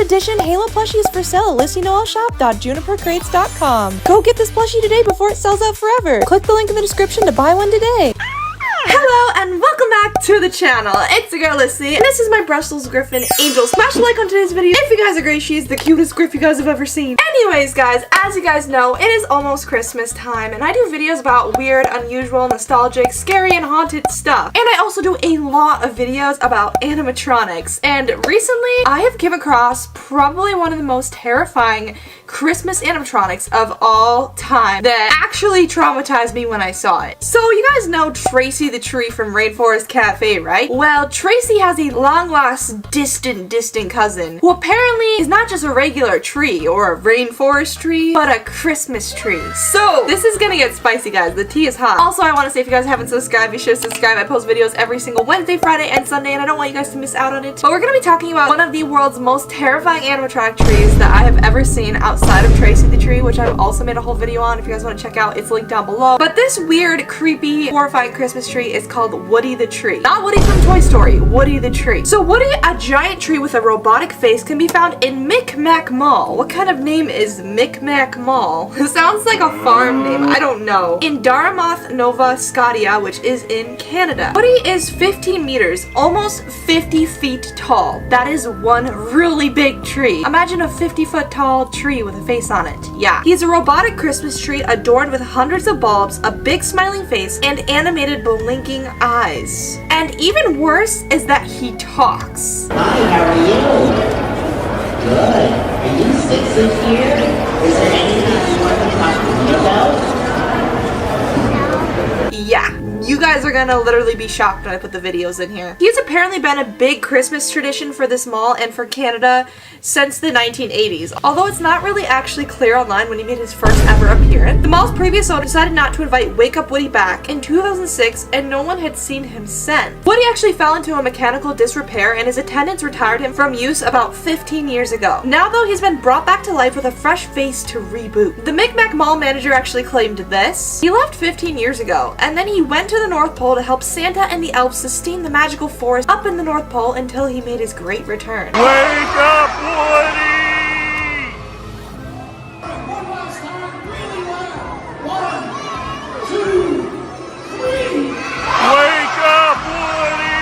edition Halo plushie is for sale at LyssyNoelShop.JuniperCrates.com. Go get this plushie today before it sells out forever. Click the link in the description to buy one today. Hello and welcome back to the channel. It's your girl Lyssy, and this is my Brussels Griffin Angel. Smash a like on today's video if you guys agree she's the cutest Griff you guys have ever seen. Anyways guys, as you guys know, it is almost Christmas time, and I do videos about weird, unusual, nostalgic, scary, and haunted stuff. And I also do a lot of videos about animatronics, and recently I have come across probably one of the most terrifying Christmas animatronics of all time that actually traumatized me when I saw it. So you guys know Tracy the tree from Rainforest Cafe, right? Well, Tracy has a long-lost, distant cousin who apparently is not just a regular tree or a rainforest tree, but a Christmas tree. So this is gonna get spicy, guys. The tea is hot. Also, I want to say, if you guys haven't subscribed, be sure to subscribe. I post videos every single Wednesday, Friday, and Sunday, and I don't want you guys to miss out on it. But we're gonna be talking about one of the world's most terrifying animatronic trees that I have ever seen outside of Tracy the tree, which I've also made a whole video on. If you guys want to check out, it's linked down below. But this weird, creepy, horrifying Christmas tree is called Woody the Tree. Not Woody from Toy Story, Woody the Tree. So Woody, a giant tree with a robotic face, can be found in Micmac Mall. What kind of name is Micmac Mall? It sounds like a farm name, I don't know. In Dartmouth, Nova Scotia, which is in Canada. Woody is 15 meters, almost 50 feet tall. That is one really big tree. Imagine a 50-foot tall tree with a face on it. Yeah. He's a robotic Christmas tree adorned with hundreds of bulbs, a big smiling face, and animated blinking eyes. And even worse is that he talks. Hi, how are you? Good. Are you 6 in here? Is there anything you want to talk to me about? Yeah. You guys are gonna literally be shocked when I put the videos in here. He's apparently been a big Christmas tradition for this mall and for Canada since the 1980s, although it's not really actually clear online when he made his first ever appearance. The mall's previous owner decided not to invite Wake Up Woody back in 2006, and no one had seen him since. Woody actually fell into a mechanical disrepair, and his attendants retired him from use about 15 years ago. Now though, he's been brought back to life with a fresh face to reboot. The Micmac Mall manager actually claimed this. He left 15 years ago, and then he went to the North Pole to help Santa and the elves sustain the magical forest up in the North Pole until he made his great return. Wake up, Woody! One last time, really loud. 1, 2, 3. Wake up, Woody!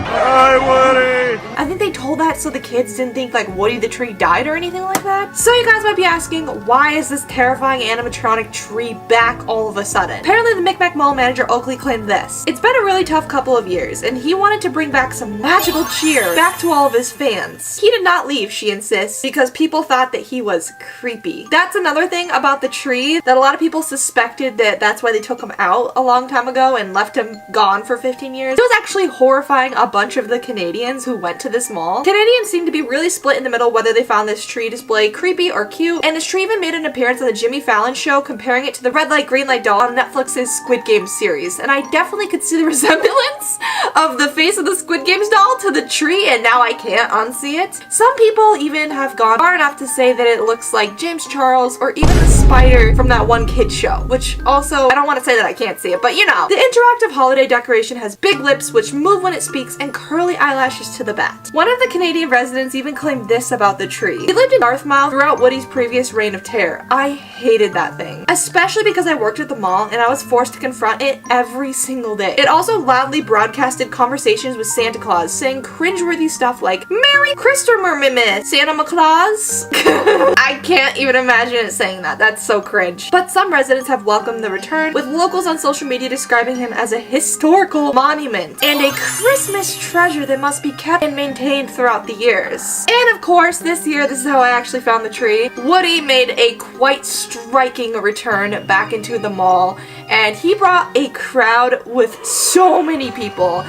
Hi, Woody! I think they told that so the kids didn't think like Woody the tree died or anything like that. So you guys might be asking, why is this terrifying animatronic tree back all of a sudden? Apparently the Micmac Mall manager Oakley claimed this. It's been a really tough couple of years, and he wanted to bring back some magical cheer back to all of his fans. He did not leave, she insists, because people thought that he was creepy. That's another thing about the tree, that a lot of people suspected that that's why they took him out a long time ago and left him gone for 15 years. It was actually horrifying a bunch of the Canadians who went to this mall. Canadians seem to be really split in the middle whether they found this tree display creepy or cute, and this tree even made an appearance on the Jimmy Fallon show, comparing it to the red light green light doll on Netflix's Squid Game series. And I definitely could see the resemblance of the face of the Squid Games doll to the tree, and now I can't unsee it. Some people even have gone far enough to say that it looks like James Charles or even the spider from that one kid show, which also, I don't want to say that I can't see it, but you know. The interactive holiday decoration has big lips which move when it speaks and curly eyelashes to the bat. One of the Canadian residents even claimed this about the tree. He lived in Dartmouth throughout Woody's previous reign of terror. I hated that thing, especially because I worked at the mall and I was forced to confront it every single day. It also loudly broadcasted conversations with Santa Claus, saying cringeworthy stuff like, "Merry Christmas, Santa Claus." I can't even imagine it saying that. That's so cringe. But some residents have welcomed the return, with locals on social media describing him as a historical monument and a Christmas treasure that must be kept and maintained throughout the years. And of course, this year, this is how I actually found the tree. Woody made a quite striking return back into the mall, and he brought a crowd with so many people.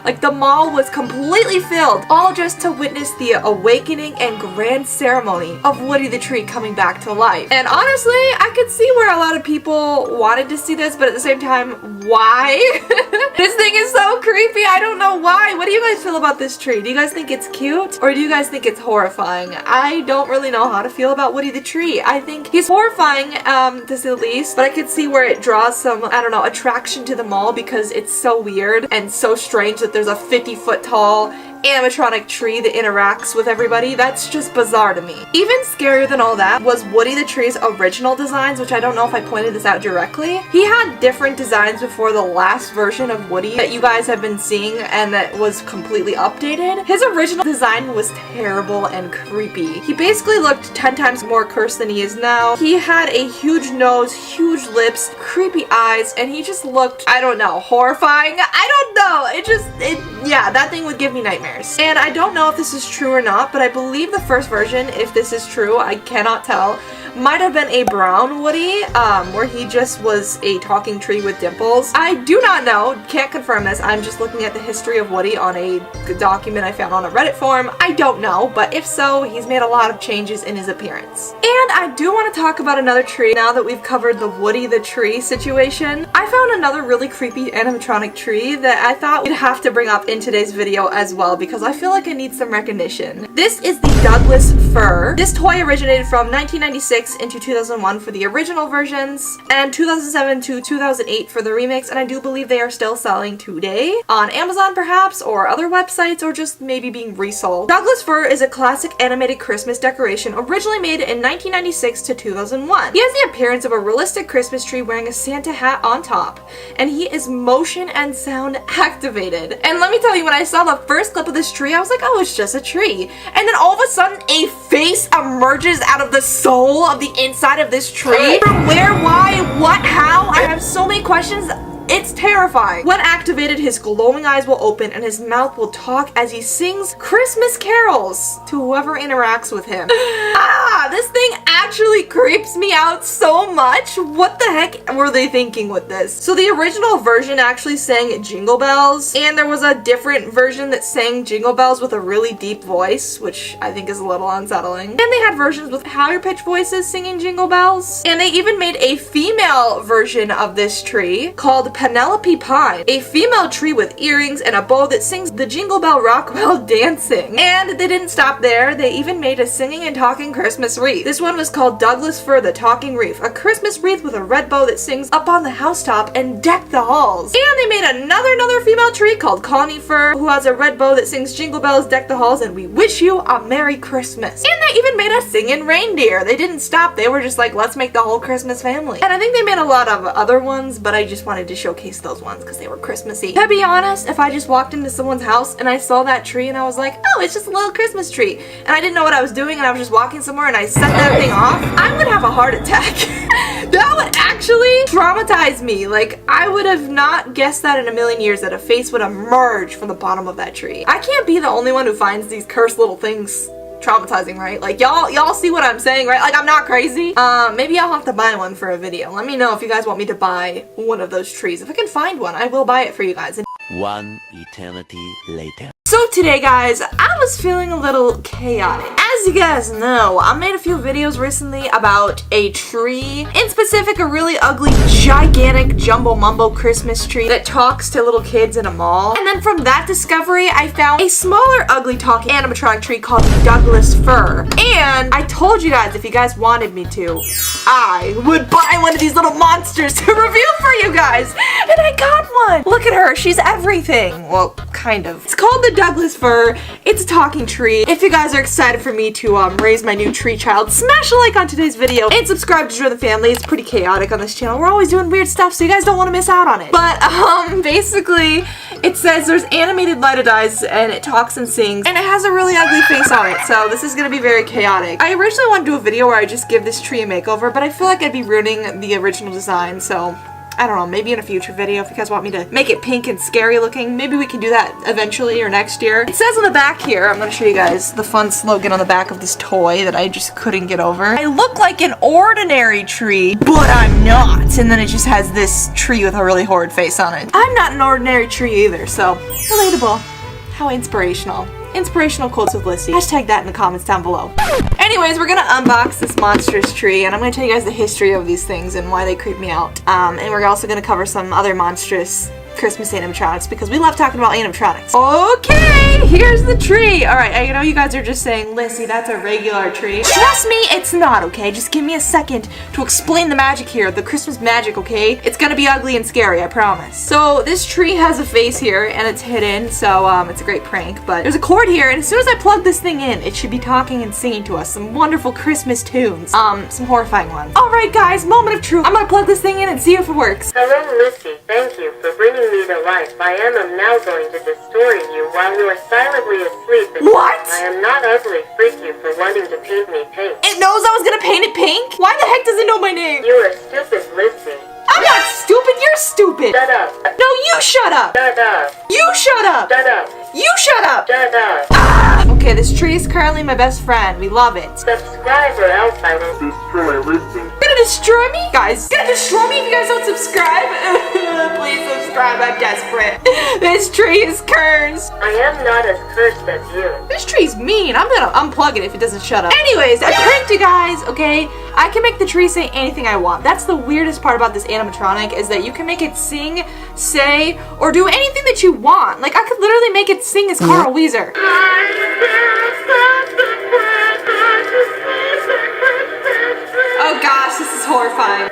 Like the mall was completely filled, all just to witness the awakening and grand ceremony of Woody the Tree coming back to life. And honestly, I could see where a lot of people wanted to see this, but at the same time, why? This thing is so creepy. I don't know why. What do you guys feel about this tree? Do you guys think it's cute or do you guys think it's horrifying? I don't really know how to feel about Woody the Tree. I think he's horrifying, to say the least, but I could see where it draws some, I don't know, attraction to the mall because it's so weird and so strange that there's a 50-foot tall animatronic tree that interacts with everybody. That's just bizarre to me. Even scarier than all that was Woody the Tree's original designs, which I don't know if I pointed this out directly. He had different designs before the last version of Woody that you guys have been seeing and that was completely updated. His original design was terrible and creepy. He basically looked 10 times more cursed than he is now. He had a huge nose, huge lips, creepy eyes, and he just looked, I don't know, horrifying? I don't know. Yeah, that thing would give me nightmares. And I don't know if this is true or not, but I believe the first version, if this is true, I cannot tell, might have been a brown Woody, where he just was a talking tree with dimples. I do not know, can't confirm this, I'm just looking at the history of Woody on a document I found on a Reddit forum. I don't know, but if so, he's made a lot of changes in his appearance. And I do want to talk about another tree now that we've covered the Woody the Tree situation. I found another really creepy animatronic tree that I thought we'd have to bring up in today's video as well because I feel like it needs some recognition. This is the Douglas fir. This toy originated from 1996 into 2001 for the original versions and 2007 to 2008 for the remakes, and I do believe they are still selling today on Amazon perhaps or other websites or just maybe being resold. Douglas fir is a classic animated Christmas decoration originally made in 1996 to 2001. He has the appearance of a realistic Christmas tree wearing a Santa hat on top, and he is motion and sound activated. And let me tell you, when I saw the first clip of this tree, I was like, oh, it's just a tree. And then all of a sudden, a face emerges out of the soul of the inside of this tree. From where, why, what, how? I have so many questions. It's terrifying. When activated, his glowing eyes will open and his mouth will talk as he sings Christmas carols to whoever interacts with him. This thing actually creeps me out so much. What the heck were they thinking with this? So the original version actually sang Jingle Bells, and there was a different version that sang Jingle Bells with a really deep voice, which I think is a little unsettling. And they had versions with higher pitched voices singing Jingle Bells. And they even made a female version of this tree called Penelope Pine, a female tree with earrings and a bow that sings the Jingle Bell Rock while dancing. And they didn't stop there, they even made a singing and talking Christmas wreath. This one was called Douglas fir the Talking Wreath, a Christmas wreath with a red bow that sings up on the housetop and deck the halls. And they made another female tree called Connie fir, who has a red bow that sings Jingle Bells, deck the halls, and we wish you a Merry Christmas. And they even made a singing reindeer. They didn't stop, they were just like, let's make the whole Christmas family. And I think they made a lot of other ones, but I just wanted to showcase those ones because they were Christmassy. To be honest, if I just walked into someone's house and I saw that tree and I was like, oh, it's just a little Christmas tree, and I didn't know what I was doing and I was just walking somewhere and I set that thing off, I would have a heart attack. That would actually traumatize me. Like, I would have not guessed that in a million years that a face would emerge from the bottom of that tree. I can't be the only one who finds these cursed little things traumatizing, right? Like, y'all see what I'm saying, right? Like, I'm not crazy. Maybe I'll have to buy one for a video. Let me know if you guys want me to buy one of those trees. If I can find one, I will buy it for you guys. One eternity later. So today, guys, I was feeling a little chaotic. As you guys know, I made a few videos recently about a tree, in specific a really ugly, gigantic jumbo mumbo Christmas tree that talks to little kids in a mall. And then from that discovery, I found a smaller ugly talking animatronic tree called Douglas fir. And I told you guys if you guys wanted me to, I would buy one of these little monsters to review for you guys. And I got one. Look at her, she's everything. Well, kind of. It's called the Douglas fir. It's a talking tree. If you guys are excited for me to raise my new tree child, smash a like on today's video and subscribe to join the family. It's pretty chaotic on this channel. We're always doing weird stuff, so you guys don't want to miss out on it. But basically, it says there's animated lighted eyes and it talks and sings, and it has a really ugly face on it, so this is gonna be very chaotic. I originally wanted to do a video where I just give this tree a makeover, but I feel like I'd be ruining the original design, so I don't know, maybe in a future video if you guys want me to make it pink and scary looking. Maybe we can do that eventually or next year. It says on the back here, I'm gonna show you guys the fun slogan on the back of this toy that I just couldn't get over. I look like an ordinary tree, but I'm not. And then it just has this tree with a really horrid face on it. I'm not an ordinary tree either, so relatable. How inspirational. Inspirational quotes with Lyssy. Hashtag that in the comments down below. Anyways, we're gonna unbox this monstrous tree, and I'm gonna tell you guys the history of these things and why they creep me out. And we're also gonna cover some other monstrous Christmas animatronics because we love talking about animatronics. Okay, here's the tree. Alright, I know you guys are just saying, Lyssy, that's a regular tree. Trust me, it's not, okay? Just give me a second to explain the magic here, the Christmas magic, okay? It's gonna be ugly and scary, I promise. So this tree has a face here and it's hidden, so it's a great prank, but there's a cord here, and as soon as I plug this thing in, it should be talking and singing to us some wonderful Christmas tunes. Some horrifying ones. Alright guys, moment of truth. I'm gonna plug this thing in and see if it works. Hello, Lyssy. Thank you for bringing me to life. I am now going to destroy you while you are silently asleep. What? I am not ugly. Freak you for wanting to paint me pink. It knows I was gonna paint it pink? Why the heck does it know my name? You are stupid, Lyssy. I'm not stupid, you're stupid! Shut up. No, you shut up! Shut up. You shut up! Shut up. You shut up! Shut up. Okay, this tree is currently my best friend. We love it. Subscribe or else I will destroy Lyssy. Gonna destroy me? Guys, gonna destroy me if you guys don't subscribe? Please subscribe, I'm desperate. This tree is cursed. I am not as cursed as you. This tree's mean. I'm gonna unplug it if it doesn't shut up. Anyways, I pranked you guys, okay? I can make the tree say anything I want. That's the weirdest part about this animatronic, is that you can make it sing, say, or do anything that you want. Like, I could literally make it sing as Carl Weezer. Oh gosh, this is horrifying.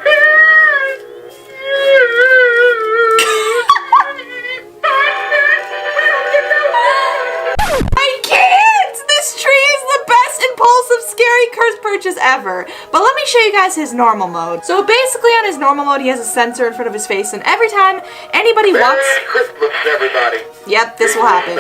I can't! This tree is the best impulsive scary curse purchase ever. But let me show you guys his normal mode. So basically on his normal mode he has a sensor in front of his face, and every time anybody walks... Merry Christmas, everybody. Yep, this will happen.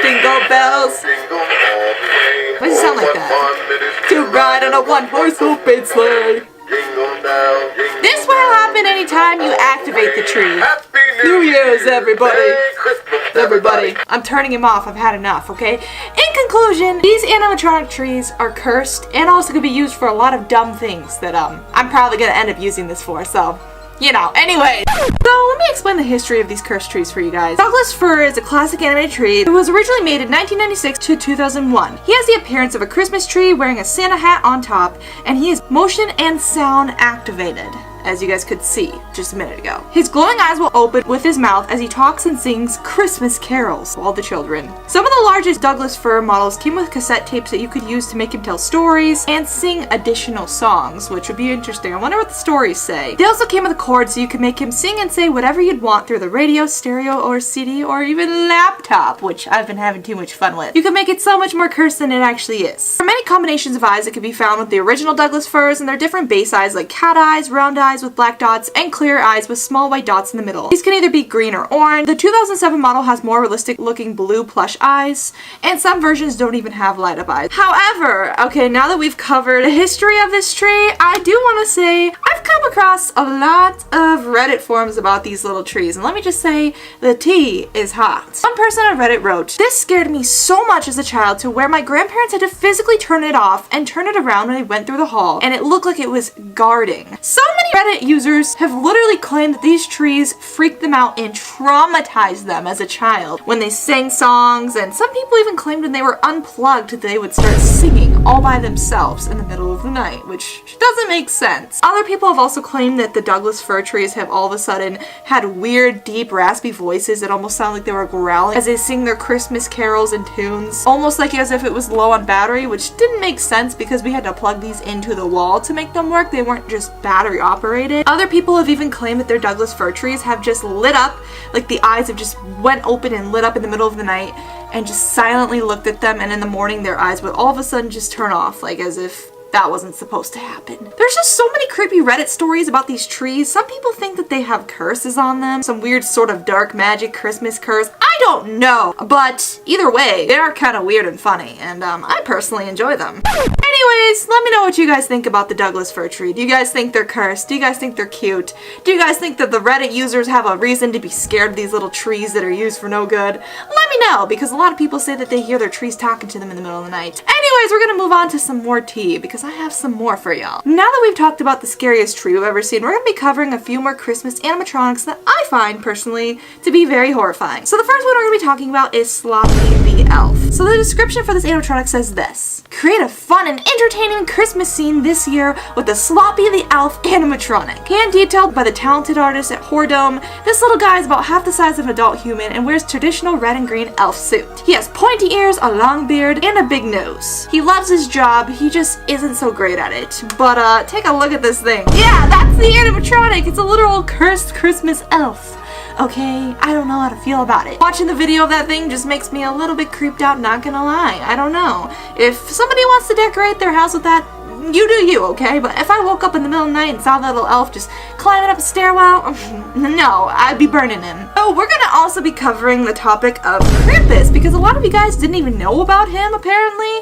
Jingle bells. Jingle all the way. Why does it sound like that? To ride on a one-horse open sleigh. Jingle bell, jingle This will happen anytime you activate the tree. Happy New Year's, everybody. Merry Christmas, Everybody, I'm turning him off. I've had enough, okay? In conclusion, these animatronic trees are cursed and also could be used for a lot of dumb things that I'm probably gonna end up using this for, so you know. Anyway, so let me explain the history of these cursed trees for you guys. Douglas fir is a classic animated tree. It was originally made in 1996 to 2001. He has the appearance of a Christmas tree wearing a Santa hat on top, and he is motion and sound activated, as you guys could see just a minute ago. His glowing eyes will open with his mouth as he talks and sings Christmas carols to all the children. Some of the largest Douglas fir models came with cassette tapes that you could use to make him tell stories and sing additional songs, which would be interesting. I wonder what the stories say. They also came with a cord so you could make him sing and say whatever you'd want through the radio, stereo, or CD, or even laptop, which I've been having too much fun with. You can make it so much more cursed than it actually is. There are many combinations of eyes that can be found with the original Douglas firs, and they're different base eyes like cat eyes, round eyes with black dots, and clear eyes with small white dots in the middle. These can either be green or orange. The 2007 model has more realistic looking blue plush eyes, and some versions don't even have light up eyes. However, okay, now that we've covered the history of this tree, I do want to say I've come across a lot of Reddit forums about these little trees, and let me just say the tea is hot. One person on Reddit wrote, "This scared me so much as a child to where my grandparents had to physically turn it off and turn it around when I went through the hall, and it looked like it was guarding." So many Reddit users have literally claimed that these trees freaked them out and traumatized them as a child when they sang songs, and some people even claimed when they were unplugged they would start singing all by themselves in the middle of the night, which doesn't make sense. Other people have also claimed that the Douglas fir trees have all of a sudden had weird, deep, raspy voices that almost sound like they were growling as they sing their Christmas carols and tunes, almost like as if it was low on battery, which didn't make sense because we had to plug these into the wall to make them work. They weren't just battery operated. Other people have even claimed that their Douglas fir trees have just lit up, like the eyes have just went open and lit up in the middle of the night and just silently looked at them, and in the morning their eyes would all of a sudden just turn off, like as if that wasn't supposed to happen. There's just so many creepy Reddit stories about these trees. Some people think that they have curses on them, some weird sort of dark magic Christmas curse. I don't know, but either way, they are kind of weird and funny, and I personally enjoy them. Anyways, let me know what you guys think about the Douglas fir tree. Do you guys think they're cursed? Do you guys think they're cute? Do you guys think that the Reddit users have a reason to be scared of these little trees that are used for no good? Let me know, because a lot of people say that they hear their trees talking to them in the middle of the night. Anyways, we're gonna move on to some more tea, because I have some more for y'all. Now that we've talked about the scariest tree we've ever seen, we're gonna be covering a few more Christmas animatronics that I find, personally, to be very horrifying. So the first one we're gonna be talking about is Sloppy the Elf. So the description for this animatronic says this: create a fun and entertaining Christmas scene this year with the Sloppy the Elf animatronic. Hand detailed by the talented artist at Hordome, this little guy is about half the size of an adult human and wears traditional red and green elf suit. He has pointy ears, a long beard, and a big nose. He loves his job, he just isn't so great at it. But take a look at this thing. Yeah, that's the animatronic! It's a literal cursed Christmas elf. Okay, I don't know how to feel about it. Watching the video of that thing just makes me a little bit creeped out, not gonna lie. I don't know. If somebody wants to decorate their house with that, you do you, okay? But if I woke up in the middle of the night and saw that little elf just climbing up a stairwell, no, I'd be burning him. Oh, we're gonna also be covering the topic of Krampus, because a lot of you guys didn't even know about him, apparently.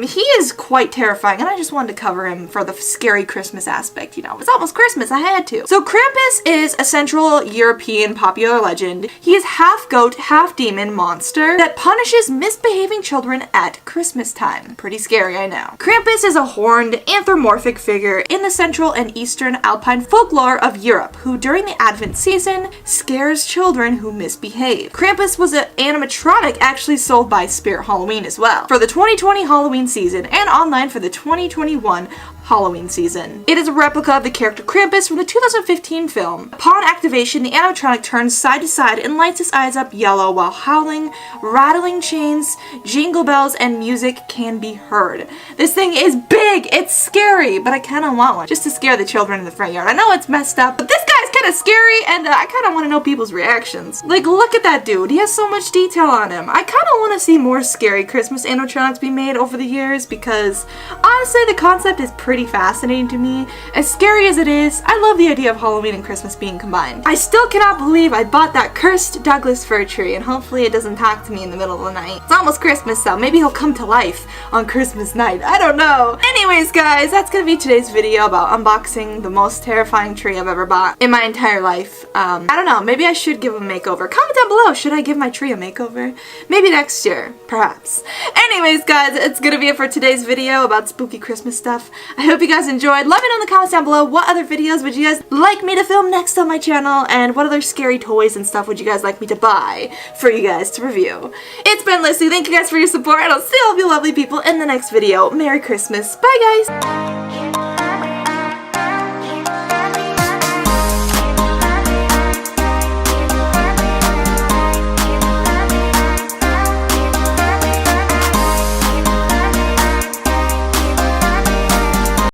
He is quite terrifying, and I just wanted to cover him for the scary Christmas aspect, you know. It's almost Christmas, I had to. So Krampus is a Central European popular legend. He is half goat, half demon monster that punishes misbehaving children at Christmas time. Pretty scary, I know. Krampus is a horned, anthropomorphic figure in the Central and Eastern Alpine folklore of Europe, who during the Advent season scares children who misbehave. Krampus was an animatronic actually sold by Spirit Halloween as well for the 2020 Halloween season and online for the 2021 Halloween season. It is a replica of the character Krampus from the 2015 film. Upon activation, the animatronic turns side to side and lights his eyes up yellow while howling, rattling chains, jingle bells, and music can be heard. This thing is big! It's scary, but I kind of want one just to scare the children in the front yard. I know it's messed up, but this guy's kind of scary, and I kind of want to know people's reactions. Like, look at that dude. He has so much detail on him. I kind of want to see more scary Christmas animatronics be made over the years, because honestly, the concept is pretty fascinating to me. As scary as it is, I love the idea of Halloween and Christmas being combined. I still cannot believe I bought that cursed Douglas fir tree, and hopefully it doesn't talk to me in the middle of the night. It's almost Christmas, so maybe he'll come to life on Christmas night. I don't know. Anyways, guys, that's gonna be today's video about unboxing the most terrifying tree I've ever bought in my entire life. I don't know, maybe I should give him a makeover. Comment down below, should I give my tree a makeover? Maybe next year, perhaps. Anyways, guys, it's gonna be it for today's video about spooky Christmas stuff. I hope you guys enjoyed. Let me know in the comments down below what other videos would you guys like me to film next on my channel, and what other scary toys and stuff would you guys like me to buy for you guys to review. It's been Lyssy. Thank you guys for your support, and I'll see all of you lovely people in the next video. Merry Christmas. Bye, guys!